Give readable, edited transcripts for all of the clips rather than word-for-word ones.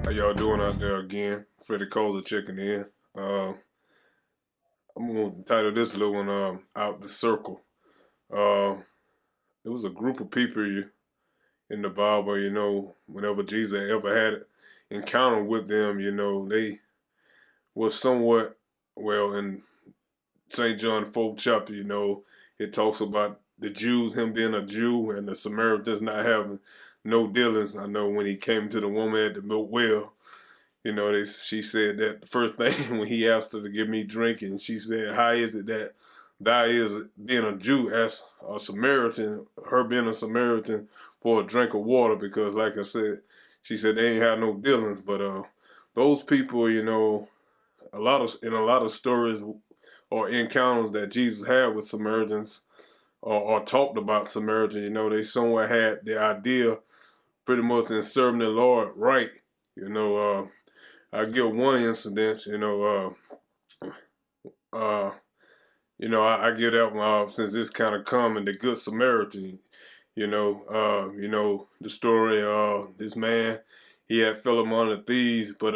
How y'all doing out there again? Freddie Coles checking in. I'm gonna title this little one "Out the Circle." Uh, it was a group of people in the Bible. Whenever Jesus ever had an encounter with them, they was somewhat well in St. John 4th chapter. It talks about the Jews, him being a Jew, and the Samaritans not having no dealings. I know when he came to the woman at the milk well. She said that the first thing when he asked her to give me drink, and she said, "How is it that thou is being a Jew as a Samaritan, her being a Samaritan, for a drink of water?" Because, like I said, she said they ain't have no dealings. But those people, a lot of stories or encounters that Jesus had with Samaritans or talked about Samaritans, they somewhere had the idea pretty much in serving the Lord right. I give one incident, I give that one since it's kind of common, the Good Samaritan. The story. This man, he had fell among the thieves, but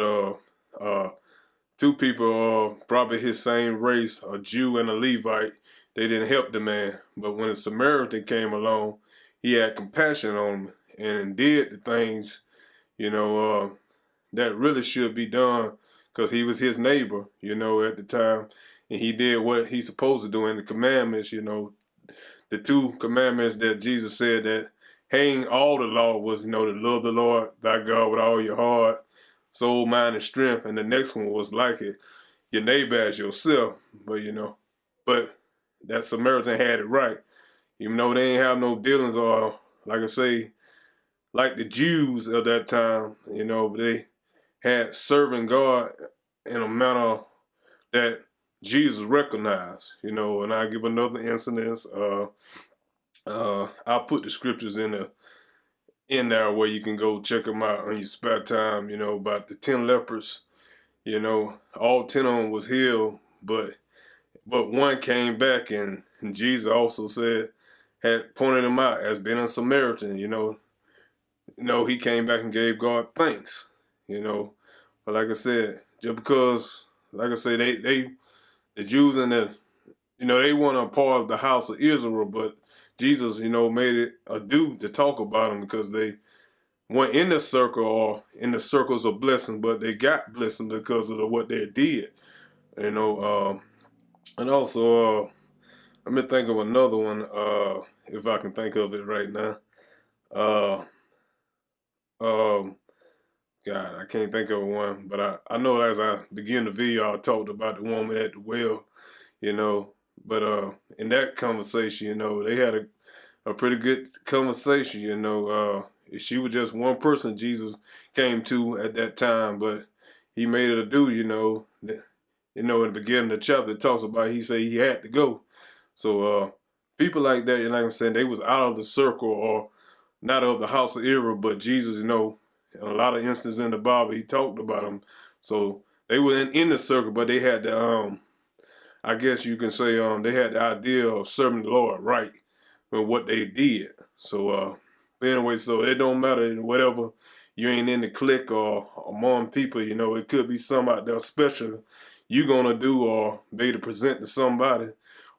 two people, probably his same race, a Jew and a Levite, they didn't help the man. But when a Samaritan came along, he had compassion on him and did the things, you know, that really should be done because he was his neighbor, at the time. And he did what he's supposed to do in the commandments, the two commandments that Jesus said that hang all the law was, to love the Lord thy God with all your heart, soul, mind, and strength. And the next one was like it, your neighbor as yourself. But that Samaritan had it right. Even though they ain't have no dealings or, like I say, like the Jews of that time, they had serving God in a manner that Jesus recognized, and I give another incident. I'll put the scriptures in there where you can go check them out on your spare time, about the 10 lepers, all 10 of them was healed, but one came back and Jesus also had pointed him out as being a Samaritan, he came back and gave God thanks, But like I said, just because, like I say, the Jews and they weren't a part of the house of Israel, but Jesus, made it a due to talk about them because they weren't in the circle or in the circles of blessing, but they got blessing because of what they did, you know. And also, let me think of another one, if I can think of it right now. Uh, um, God, I can't think of one, but I know as I begin the video, I talked about the woman at the well, you know. But in that conversation, they had a pretty good conversation, she was just one person Jesus came to at that time, but he made it a do, in the beginning of the chapter, it talks about he said he had to go. So people like that, like I'm saying, they was out of the circle or not of the house of Israel, but Jesus, in a lot of instances in the Bible, he talked about them. So they were in the circle, but they had the I guess you can say they had the idea of serving the Lord right with what they did. So but anyway, so it don't matter whatever you ain't in the clique or among people, it could be some out there special you gonna do or be to present to somebody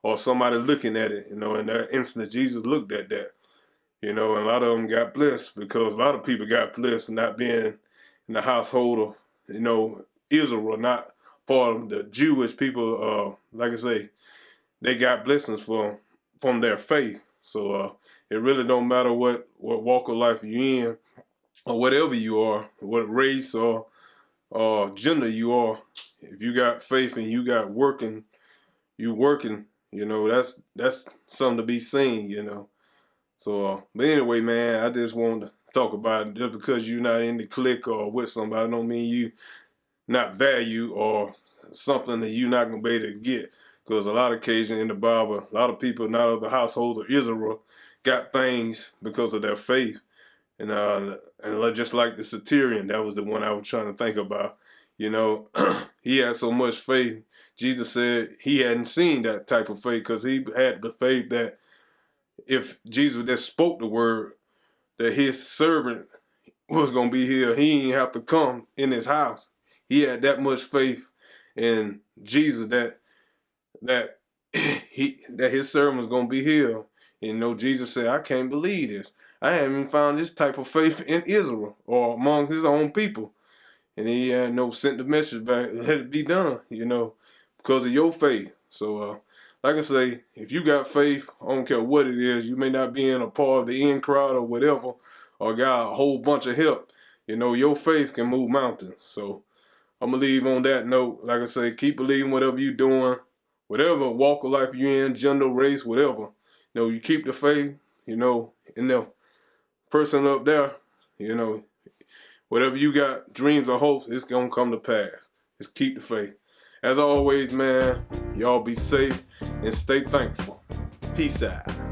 or somebody looking at it, in that instant Jesus looked at that. And a lot of them got blessed because a lot of people got blessed not being in the household of, Israel, not part of the Jewish people. Like I say, they got blessings from their faith. So it really don't matter what walk of life you in or whatever you are, what race or gender you are. If you got faith and you working, that's something to be seen. So, but anyway, man, I just wanted to talk about it. Just because you're not in the clique or with somebody, don't mean you not value or something that you're not gonna be able to get. Because a lot of occasions in the Bible, a lot of people not of the household of Israel got things because of their faith. And just like the Satirian, that was the one I was trying to think about. He had so much faith. Jesus said he hadn't seen that type of faith because he had the faith that if Jesus just spoke the word, that his servant was gonna be healed. He didn't have to come in his house. He had that much faith in Jesus that his servant was gonna be healed. You know, Jesus said, I can't believe this. I haven't even found this type of faith in Israel or among his own people. And he had sent the message back, let it be done, because of your faith. So like I say, if you got faith, I don't care what it is, you may not be in a part of the in crowd or whatever, or got a whole bunch of help, your faith can move mountains. So I'm going to leave on that note. Like I say, keep believing whatever you're doing, whatever walk of life you're in, gender, race, whatever. You keep the faith, and the person up there, whatever you got, dreams or hopes, it's going to come to pass. Just keep the faith. As always, man, y'all be safe and stay thankful. Peace out.